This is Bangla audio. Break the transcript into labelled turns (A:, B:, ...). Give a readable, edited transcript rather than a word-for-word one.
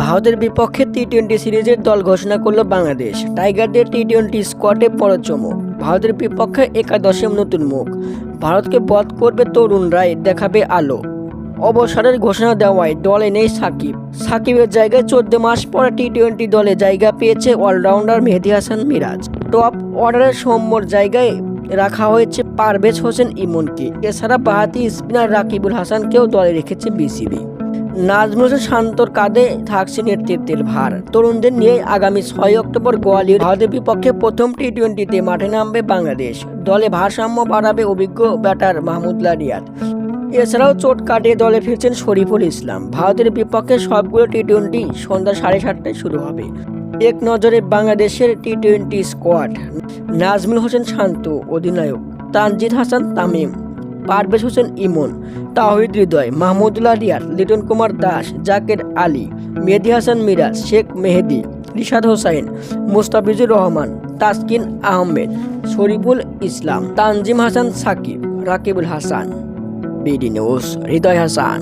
A: ভারতের বিপক্ষে টি-20 সিরিজের দল ঘোষণা করল বাংলাদেশ। টাইগারদের টি-20 স্কোয়াডে বড় চমক। ভারতের বিপক্ষে একাদশে নতুন মুখ। ভারতকে বধ করবে তরুণরাই, দেখাবে আলো। অবসরের ঘোষণা দেওয়ায় দলে নেই সাকিব। সাকিবের জায়গায় 14 মাস পরে টি-20 দলে জায়গা পেয়েছে অলরাউন্ডার মেহেদী হাসান মিরাজ। টপ অর্ডারের সৌম্যর জায়গায় রাখা হয়েছে পারভেজ হোসেন ইমনকে। এছাড়া বাঁহাতি স্পিনার রাকিবুল হাসানকেও দলে রেখেছে বিসিবি। নাজমুল হোসেন শান্তর কাঁধে থাকছে নেতৃত্বের ভার। তরুণদের নিয়ে আগামী 6 অক্টোবর গোয়ালিয়র ভারতের বিপক্ষে প্রথম টি-20তে মাঠে নামবে বাংলাদেশ। দলে ভারসাম্য বাড়াবে অভিজ্ঞ ব্যাটার মাহমুদুল্লাহ রিয়াদ। এছাড়াও চোট কাটিয়ে দলে ফিরছেন শরীফুল ইসলাম। ভারতের বিপক্ষে সবগুলো টি-20 সন্ধ্যা 7:30টায় শুরু হবে। এক নজরে বাংলাদেশের টি-20 স্কোয়াড: নাজমুল হোসেন শান্ত অধিনায়ক, তানজিদ হাসান তামিম, পারভেজ হোসেন ইমন, তাওহিদ হৃদয়, মাহমুদুল্লাহ রিয়াদ, লিটন কুমার দাস, জাকের আলী, মেহেদী হাসান মিরাজ, শেখ মেহেদী, রিশাদ হোসাইন, মুস্তাফিজুর রহমান, তাসকিন আহমেদ, শরীফুল ইসলাম, তানজিম হাসান সাকিব, রাকিবুল হাসান। বিডি নিউজ, হৃদয় হাসান।